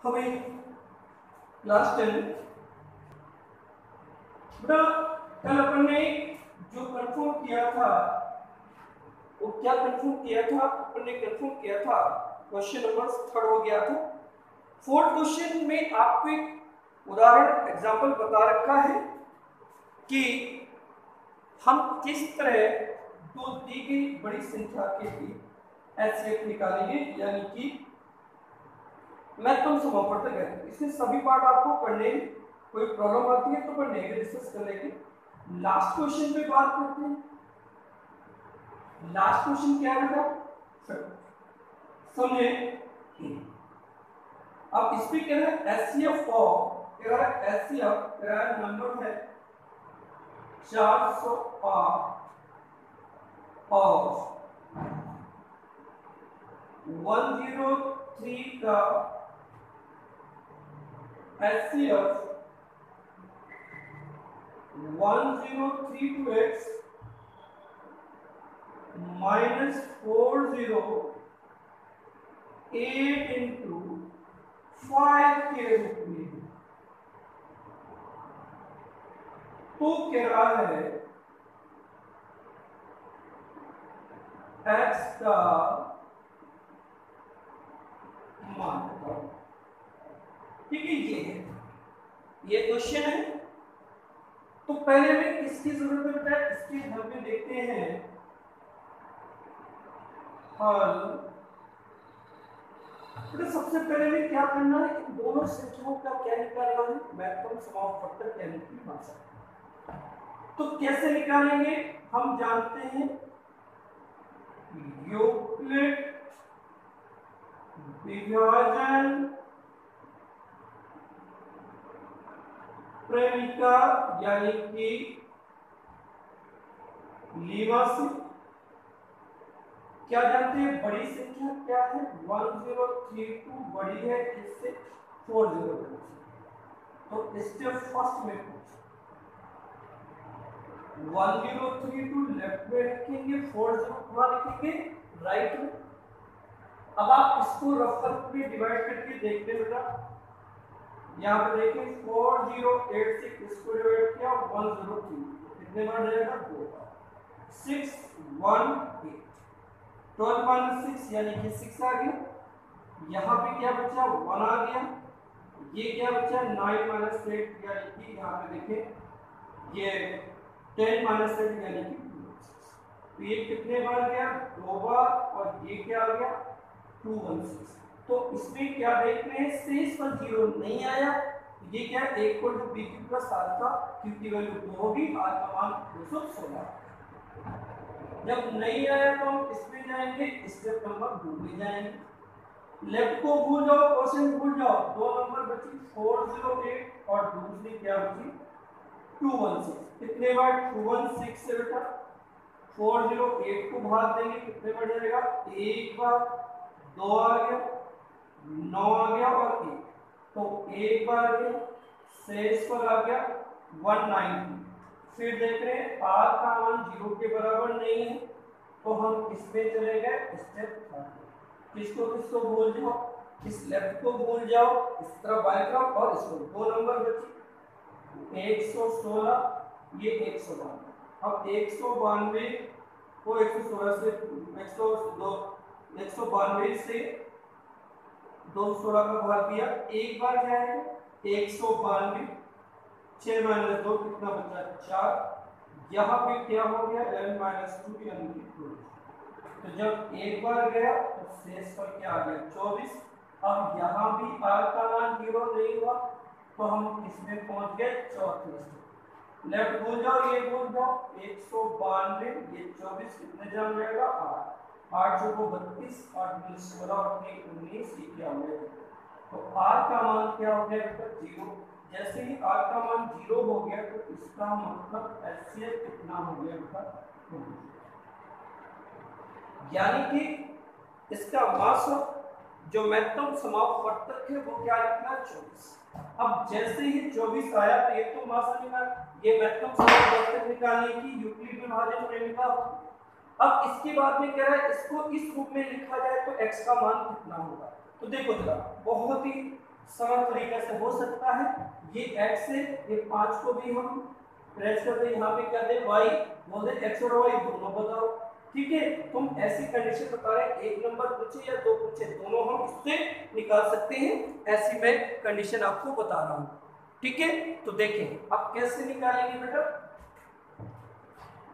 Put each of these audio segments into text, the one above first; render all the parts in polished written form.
हमें क्लास 10 बेटा कल अपन ने जो कंफर्म किया था वो क्या कंफर्म किया था? अपन ने कंफर्म किया था क्वेश्चन नंबर 3 हो गया था। 4th क्वेश्चन में आपको एक उदाहरण एग्जांपल बता रखा है कि हम किस तरह दो दी गई बड़ी संख्या के लिए एचसीएफ निकालेंगे, यानी कि महत्तम समापवर्तक है। इसमें सभी पार्ट आपको पढ़ने, कोई प्रॉब्लम आती है तो पढ़ने के डिस्कस कर लेंगे। लास्ट क्वेश्चन पे बात करते हैं। लास्ट क्वेश्चन क्या है बेटा? समझे? अब इस पे क्या है? एचसीएफ ऑफ एचसीएफ नंबर है 408 और 103 का HCF 1032x minus 408 into 5 के रूप में तो कह रहा है x का मान। ठीक है, ये क्वेश्चन है। तो पहले में किसकी जरूरत है बेटा? इसके हल में देखते हैं। हल बेटा सबसे पहले में क्या करना है? इन दोनों संख्याओं का क्या निकालना है? महत्तम समापवर्तक यानी कि भाजक। तो कैसे निकालेंगे? हम जानते हैं यूक्लिड विभाजन प्रेमिका यानी कि लीमा से क्या जानते हैं? बड़ी संख्या क्या है? 1032 बड़ी है इससे 402। तो स्टेप फर्स्ट में 1032 लेफ्ट में रखेंगे, 402 लिखेंगे राइट में। अब आप इसको रफ में डिवाइड करके देखते हैं बेटा। यहाँ पे देखिए 4086 इसको डिवाइड किया 103 कितने बार जाएगा? 2 बार। 618 12 माइनस 6 यानी कि 6 आ गया। यहाँ पे क्या बचा? 1 आ गया। ये क्या बचा? 9 माइनस 8 यानी कि यहाँ पे देखिए ये 10 माइनस 8 यानी कि 216। तो ये कितने बार गया? 2 बार। और ये क्या आ गया? 216। तो इसमें क्या देख रहे हैं? शेष पर 0 नहीं आया। ये क्या है? Equal to B Q plus R का क्यू की वैल्यू 2 होगी, आर का मान 216। जब नहीं आया तो हम इसमें जाएंगे, स्टेप नंबर 2 में जाएंगे। लेफ्ट को भूल जाओ, क्वेश्चन भूल जाओ। 2 नंबर बची 408 और दूसरी क्या बची? 216। कितने बार? 216 से बेटा 408 को भाग देंगे, कितने बार जाएगा? एक बार। 2 आ गया, 9 आ गया और 1, तो एक बार गया। शेष पर आ गया 190। फिर देख रहे हैं आर का मान 0 के बराबर नहीं है, तो हम इसमें चले गए स्टेप 3। किसको किसको भूल जाओ? इस लेफ्ट को भूल जाओ, इस तरफ बाएं तरफ, और इसको 2 नंबर बची 116, ये 192। अब 192 को 116 से 192 से 216 का भाग दिया, एक बार जाएगा 192। 6 माइनस 2 कितना बचा? 4। यहाँ पे क्या हो गया? 11 माइनस 2 यानी कि 2। तो जब एक बार गया तो शेष पर क्या आ गया? 24। अब यहाँ भी आर का मान 0 नहीं हुआ, तो हम इसमें पहुंच गए चौथे स्टेप। लेफ्ट भूल जाओ, ये भूल जाओ। 192 ये 24 कितने जान जाएगा? 8। 8 को 32 और 16 और 19 ये क्या हो गया? तो आर का मान क्या हो गया? 0। जैसे ही आर का मान 0 हो गया तो इसका मतलब एचसीएफ कितना हो गया बेटा? यानी कि इसका मास जो महत्तम समापवर्तक है वो क्या निकला? 24। अब जैसे ही 24 आया तो ये तो मास निकाल, ये महत्तम समापवर्तक निकालने की यूक्लिड विभाजन प्रेमिका। अब इसके बाद में कह रहा है इसको इस रूप में लिखा जाए तो x का मान कितना होगा? तो देखो जरा, बहुत ही सरल तरीके से हो सकता है। ये x है, ये 5 को भी हम प्रेस कर दे, यहाँ पे क्या दे y, बोल दे x और y दोनों बताओ। ठीक है, तुम ऐसी कंडीशन बता रहे हैं, एक नंबर पूछे या दो पूछे, दोनों हम इससे निकाल सकते हैं, ऐसी मैं कंडीशन आपको बता रहा हूँ। ठीक है, तो देखें अब कैसे निकालेंगे बेटा।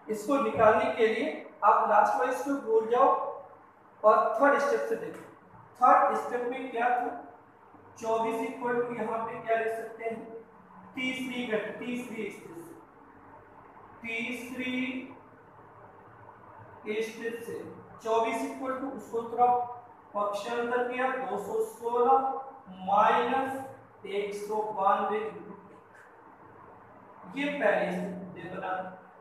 इसको निकालने के लिए आप लास्ट वाइज को भूल जाओ और थर्ड स्टेप से देखो। थर्ड स्टेप में क्या था, 24 इक्वल टू यहाँ पे क्या लिख सकते हैं, तीसरी स्टेप से 24 इक्वल टू उसको थोड़ा पक्षांतर किया, 216 माइनस 192 ये पहले स्टेप बना।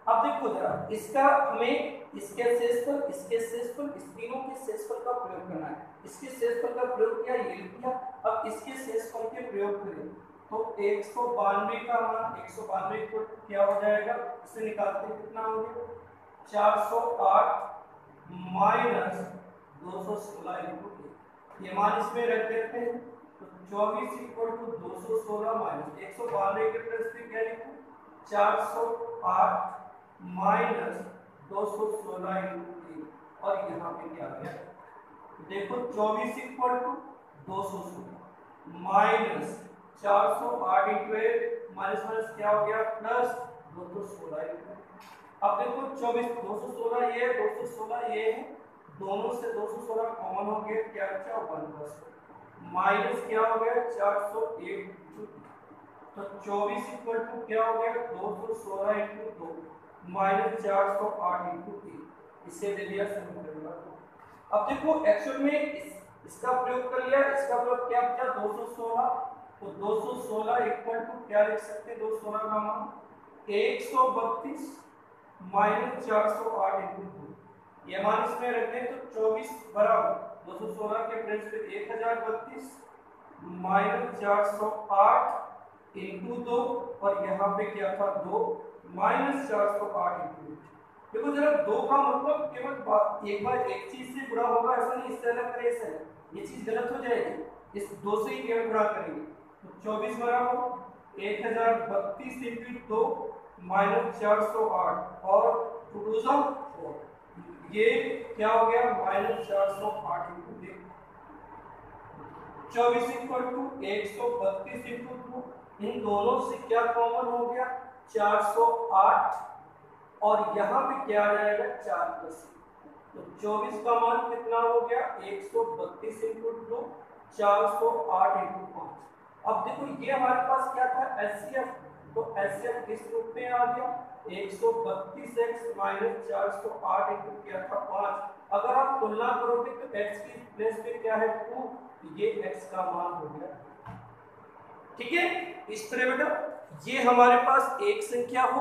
अब देखो जरा इसका हमें इसके शेषफल, इसके शेषफल, इस तीनों के शेषफल का प्रयोग करना है। इसके शेषफल का प्रयोग किया, ये लिख दिया। अब इसके शेषफल के प्रयोग करें तो 192 का मान 192 को क्या हो जाएगा, इसे निकालते हैं कितना हो गया, 408 माइनस 216 इंटू ये मान इसमें रख देते हैं तो 24 इक्वल टू 216 माइनस 192 के प्लस पे क्या लिखूं, 408 माइनस 216 इंटू और यहाँ पे क्या गया, देखो 24 equal to 216 minus 408 into minus minus क्या हो गया प्लस 216 इंटू। अब देखो 24 216 ये 216 ये है, दोनों से 216 कॉमन हो गया, क्या बचा 1 प्लस माइनस क्या हो गया 401 तो 24 इक्वल टू क्या हो गया 216 इंटू 2 माइनस 408 इंटू 1, इससे दे दिया समीकरण। अब देखो एक्चुअल में इसका प्रयोग कर लिया, इसका प्रयोग क्या किया 216 तो 216 इक्वल टू क्या लिख सकते हैं, 216 का मान 132 माइनस 408 इंटू 2 ये मान इसमें रखते हैं तो 24 बराबर 216 के प्लस पे 1032 माइनस 408 इंटू 2 और यहाँ पे क्या था 2 माइनस 408 इंटू। देखो जरा 2 का मतलब केवल एक बार एक चीज से गुणा होगा ऐसा नहीं, इससे अलग करें ऐसा ये चीज गलत हो जाएगी, इस 2 से ही केवल गुणा करेंगे तो 24 बराबर 1032 इंटू 2 माइनस 408 और 2 4 ये क्या हो गया minus 408 into 24 equal to 132 into 2, इन दोनों से क्या कॉमन हो गया 408 और यहाँ पे क्या आ जाएगा 4 प्लस तो 24 का मान कितना हो गया 132 इंटू 2 408 इंटू 5। अब देखो ये हमारे पास क्या था एचसीएफ, तो एचसीएफ किस रूप में आ गया 132x माइनस 408 इंटू क्या था 5। अगर आप तुलना करोगे तो x की प्लेस पे क्या है 2, ये x का मान हो गया। ठीक है, इस तरह बेटा ये हमारे पास एक संख्या हो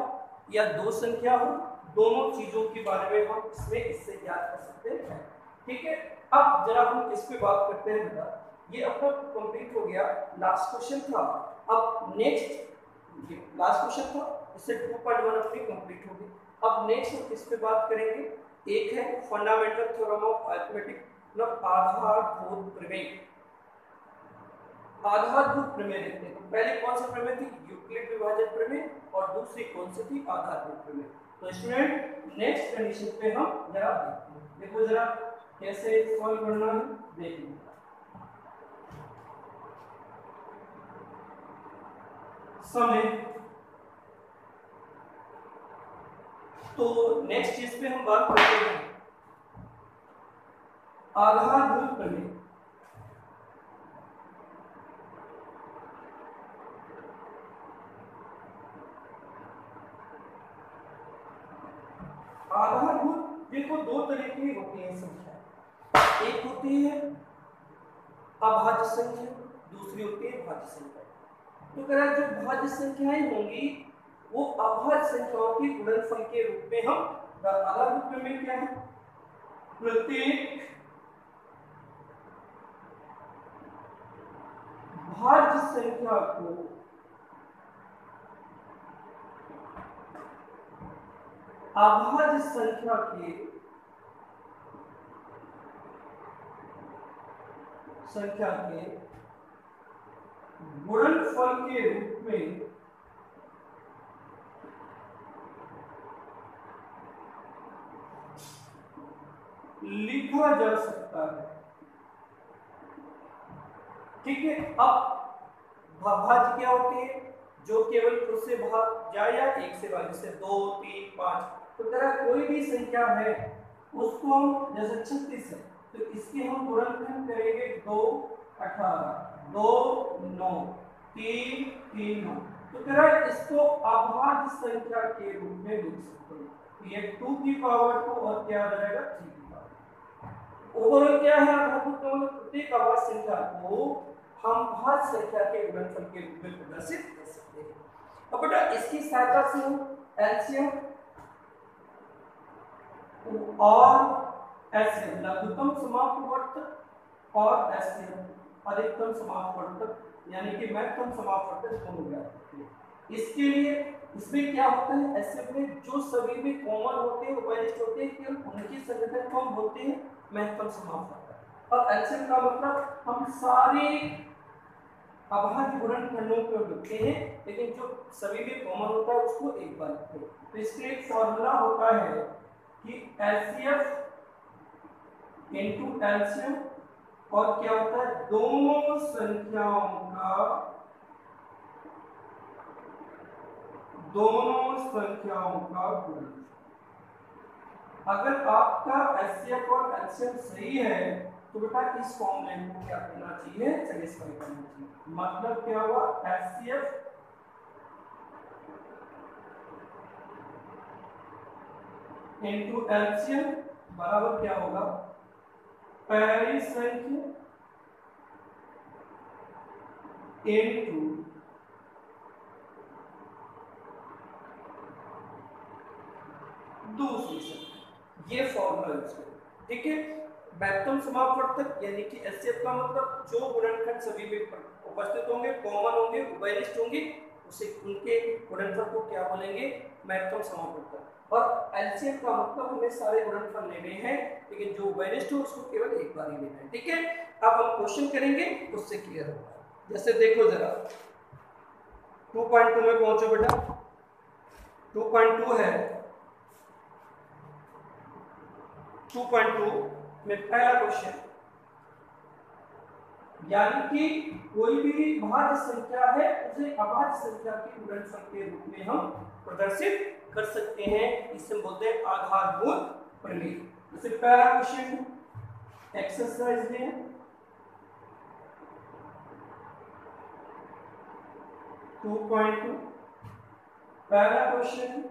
या दो संख्या हो, दोनों चीजों के बारे में हम इससे याद कर सकते हैं। ठीक है, अब जरा हम इस पे बात करते हैं बेटा, ये अपना कंप्लीट हो गया, लास्ट क्वेश्चन था। अब नेक्स्ट लास्ट क्वेश्चन था, इससे 2.1 अपनी कंप्लीट होगी। अब नेक्स्ट हम किस पे बात करेंगे, एक है फंडामेंटल थ्योरम ऑफ अरिथमेटिक, मतलब आधारभूत प्रमेय। आधारभूत प्रमेय देखते हैं, पहले कौन सा प्रमेय थी यूक्लिड विभाजन प्रमेय और दूसरी कौन सी थी आधारभूत प्रमेय। तो स्टूडेंट नेक्स्ट कंडीशन पे हम जरा देखते हैं, देखो जरा कैसे सॉल्व करना है देखिए। समय तो नेक्स्ट चीज पे हम बात करते हैं आधारभूत प्रमेय। आधारभूत देखो दो तरह की होती है संख्या, एक होती है अभाज्य संख्या, दूसरी होती है भाज्य संख्या। तो कह जो भाज्य संख्याएं होंगी वो अभाज्य संख्याओं की गुणनफल के रूप में हम आधारभूत प्रमेय क्या है, प्रत्येक भाज्य संख्या को अभाज्य संख्या के गुणनफल के रूप में लिखा जा सकता है। ठीक है, अब भाज्य क्या होते हैं? जो केवल खुद से भाग जाए या एक से भाग, जैसे 2, 3, 5। तो तरह कोई भी संख्या है उसको हम, जैसे 36 है तो इसके हम गुणनखंड करेंगे 2, 18, 2, 9, 3, 3, 9। तो तरह इसको अभाज्य संख्या के रूप में लिख सकते हैं। तो ये 2 की पावर 2 और क्या आ जाएगा 3 की पावर। ओवरऑल क्या है, प्रत्येक अभाज्य संख्या को हम भाज्य संख्या के गुणनफल के रूप में प्रदर्शित कर सकते हैं। अब बेटा इसकी सहायता से हम एलसीएम और एचसीएफ, लघुत्तम समापवर्तक, और एचसीएफ अधिकतम समापवर्तक यानी कि मैक्सिमम समापवर्तक दोनों ज्ञात करते हैं। इसके लिए इसमें क्या होता है, एचसीएफ में जो सभी में कॉमन होते हैं, उभयनिष्ठ होते हैं, केवल उनकी संख्या को हम बोलते हैं मैक्सिमम समापवर्तक। और एचसीएफ का मतलब हम सारे अभाज्य गुणनखंडों को लिखते हैं, लेकिन जो सभी में कॉमन होता है उसको एक बार लिखते हैं। तो इसके एक फॉर्मूला होता है कि एलसीएफ इनटू एलसीएम, और क्या होता है, दोनों संख्याओं का गुणनफल। अगर आपका एचसीएफ और एलसीएम सही है तो बेटा इस फॉर्मूले को क्या करना चाहिए, सेटिस्फाई करना चाहिए। मतलब क्या हुआ, एचसीएफ इनटू एलसीएम बराबर क्या होगा, पहली संख्या इनटू दूसरी संख्या। ये फॉर्मूला यूज करें। ठीक है, मैक्सिमम समापवर्तक यानी कि एचसीएफ का मतलब जो गुणनखंड सभी में उपस्थित होंगे, कॉमन होंगे, उभयनिष्ठ होंगे, उसे उनके गुणनफल को क्या बोलेंगे, मैक्सिमम समापवर्तक। और एलसीएम का मतलब हमें सारे गुणनफल लेने हैं, लेकिन जो उभयनिष्ठ हो उसको केवल एक बार ही लेना है। ठीक है, अब हम क्वेश्चन करेंगे, उससे क्लियर होगा। जैसे देखो जरा 2.2 में पहुंचो बेटा। 2.2 है, 2.2 में पहला क्वेश्चन, यानी कि कोई भी भाज्य संख्या है उसे अभाज्य संख्या के गुणनफल के रूप में हम प्रदर्शित कर सकते हैं। इसे बोलते हैं आधारभूत प्रमेय। जैसे पहला क्वेश्चन एक्सरसाइज में 2.2 पहला क्वेश्चन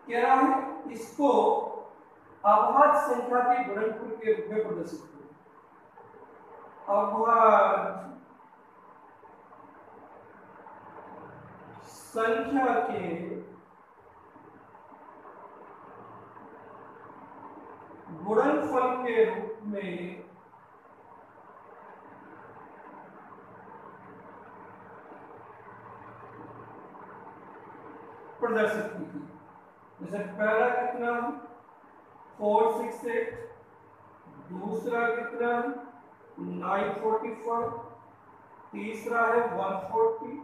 कह रहा है इसको अभाज्य संख्या के गुणनफल के रूप में प्रदर्शित करें। अभाज्य संख्या के गुणनफल के रूप में प्रदर्शित की। जैसे पहला कितना है 468, दूसरा कितना है 945, तीसरा है 140,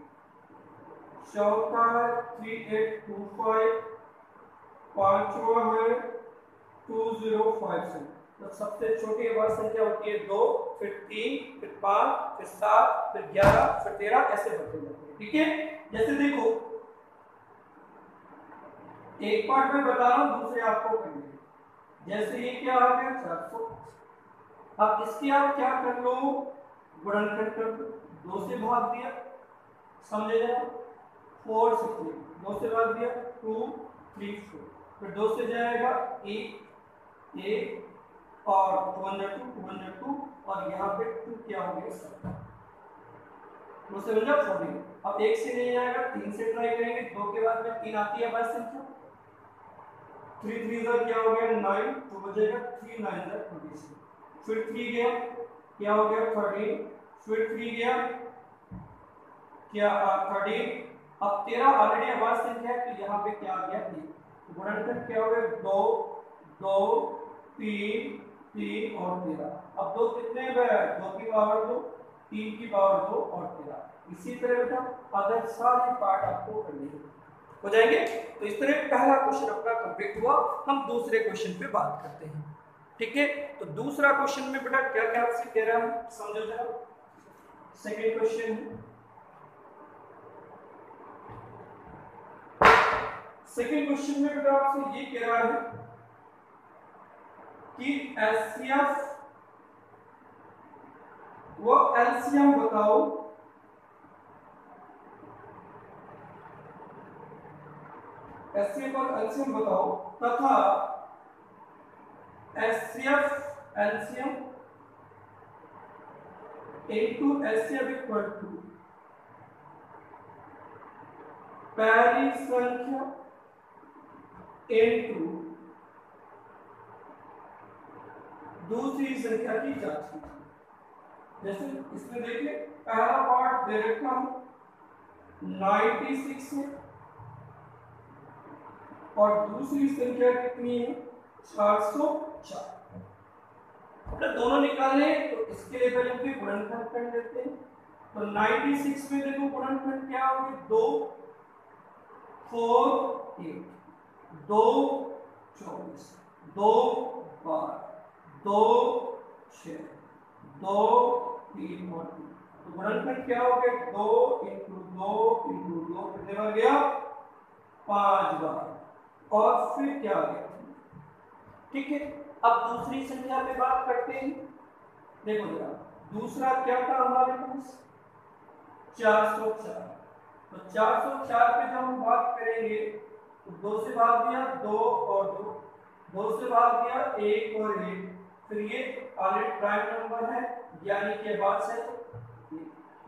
चौथा है 3825, पांचवा है 2057। तो सबसे छोटी अभाज्य संख्या होती है 2, फिर 3, फिर 5, फिर 7, फिर 11, फिर 13, ऐसे बढ़ते जाते हैं। ठीक है, जैसे देखो एक पार्ट में बता रहा हूं, दूसरे आपको करने। जैसे ये क्या आ गया 400, अब इसके आप क्या कर लो, गुणनखंड कर दो, 2 से भाग दिया, समझे जाए 4 से 3, 2 से भाग दिया 2, 3, 4, फिर 2 से जाएगा 1, 1 और 202, और यहाँ पे 2 क्या हो गया 7, 2 से बन जाए 14। अब 1 से नहीं जाएगा, 3 से ट्राई करेंगे, 2 के बाद में 3 आती है अभाज्य संख्या, 3 3 क्या हो गया 9, तो बचेगा 3 9 26, फिर 3 गया क्या हो गया 13, फिर 3 गया क्या 13, अब 13 ऑलरेडी अभाज्य संख्या है तो यहाँ पे क्या आ गया 1, गुणनखंड क्या हो गया 2 2 3 3 और 13। अब 2 कितने 2 की पावर 2, 3 की पावर 2 और 13। इसी तरह बेटा अगर सारे पार्ट आपको करने हो जाएंगे। तो इस तरह पहला क्वेश्चन अपना कंप्लीट हुआ। हम दूसरे क्वेश्चन पे बात करते हैं, ठीक है। तो दूसरा क्वेश्चन में बेटा क्या क्या आपसे कह रहा है समझो जरा। सेकेंड क्वेश्चन है, सेकेंड क्वेश्चन में बेटा आपसे ये कह रहा है कि एचसीएफ वो एलसीएम बताओ, एचसीएफ और एलसीएम बताओ तथा HCF LCM into HCF equal to पहली संख्या इनटू दूसरी संख्या की जांच कीजिए। जैसे इसमें देखिए पहला पार्ट दे रखा हूं 96 है और दूसरी संख्या कितनी है 404। अपने दोनों निकालने तो इसके लिए पहले भी गुणनखंड कर लेते हैं। तो 96 में देखो गुणनखंड क्या होगा 2 4 8 2 24 2 12 2 6 2 3 और 3। तो गुणनखंड क्या हो गया 2 इंटू 2 इंटू 2 कितने बार गया 5 बार और फिर क्या आ गया, ठीक है। अब दूसरी संख्या पे बात करते हैं। देखो जरा दूसरा क्या था हमारे पास 404। तो 404 पे जब हम बात करेंगे तो 2 से भाग दिया 2 और 2 से भाग दिया 1 और 1, फिर ये ऑलरेडी प्राइम नंबर है यानी कि बाद से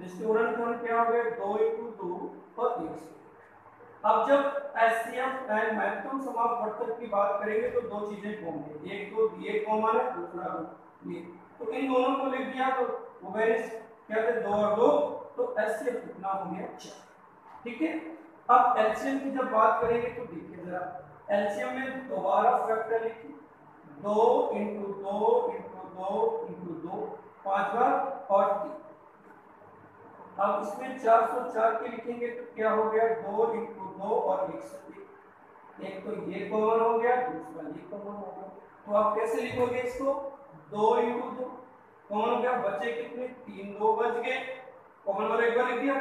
इसके गुणनखंड क्या हो गया 2 इंटू 2 और 1 से। अब जब HCF and maximum sum of बढ़तर की बात करेंगे तो दो चीजें कॉमन है, एक तो ये कॉमन है दूसरा ये, तो इन दोनों को लिख दिया तो वेरिएंस क्या थे 2 और 2, तो एचसीएफ कितना हो गया 4, ठीक है। अब एलसीएम की जब बात करेंगे तो देखिए जरा एलसीएम में दोबारा फैक्टर लिखिए 2 इंटू 2 इंटू 2 इंटू 2 5 बार और 3। अब इसमें 404 के लिखेंगे तो क्या हो गया 2 इंटू 2 और 1 से 1, एक तो ये कॉमन हो गया दूसरा ये कॉमन हो गया। तो आप कैसे लिखोगे इसको 2 इंटू 2 कॉमन हो गया, बचे कितने 3 2 बच गए, कॉमन वाला एक बार लिख दिया,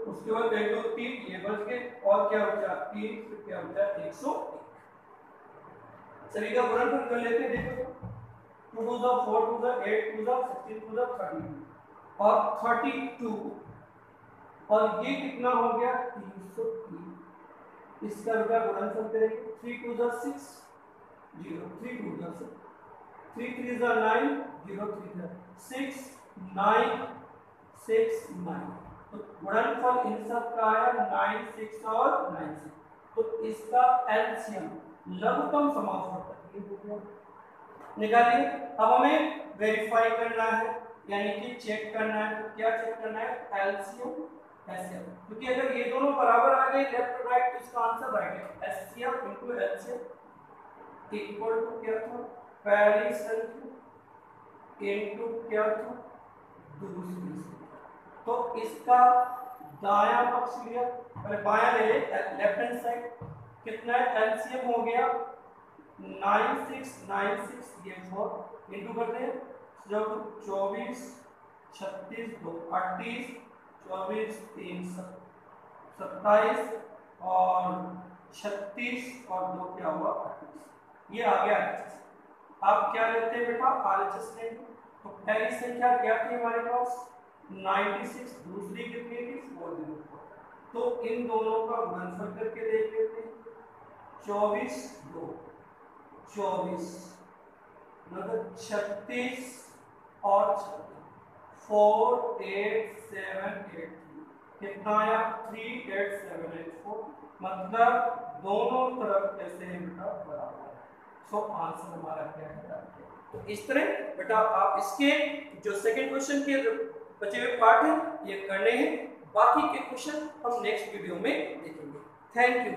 उसके बाद 1 2 3 ये बच गए और क्या बचा 3, फिर क्या बचा 101। सभी का गुणनफल कर लेते हैं। देखो 2 2 4 2 8 2 16 2 32 और 32 और ये कितना हो गया 303। इसका बेटा गुणनफल करेंगे 3 2 6 0 3 2 6 3 3 9 0 3 6 9 6 9। तो गुणनफल इन सब का आया 9 6 और 9 6। तो इसका एलसीएम लघुत्तम समापवर्तक निकालिए। अब हमें वेरीफाई करना है यानी कि चेक करना है, तो क्या चेक करना है एलसीएम एचसीएफ, क्योंकि अगर ये दोनों बराबर आ गए लेफ्ट और राइट तो इसका आंसर राइट है। HCF into LCM equal to क्या था पहली संख्या इनटू क्या था दूसरी संख्या। तो इसका दायां पक्ष लिया पहले बायां ले लेफ्ट हैंड साइड, कितना है एलसीएम हो गया 9696 ये 4 इनटू करते हैं जब 24 36 2 38 24 3 27 और 36 और 2 क्या हुआ 38, ये आ गया RHS। आप क्या लेते हैं बेटा RHS लेंगे। तो पहली संख्या क्या थी हमारे पास 96, दूसरी कितनी थी 404। तो इन दोनों का गुणनफल करके देख लेते हैं 24 2 24 मतलब 36 और 4 8 7 8 कितना आया 38784, मतलब दोनों तरफ कैसे है बेटा बराबर है। सो आंसर हमारा क्या है। तो इस तरह बेटा आप इसके जो सेकंड क्वेश्चन के बचे हुए पार्ट हैं ये करने हैं, बाकी के क्वेश्चन हम नेक्स्ट वीडियो में देखेंगे। Thank you.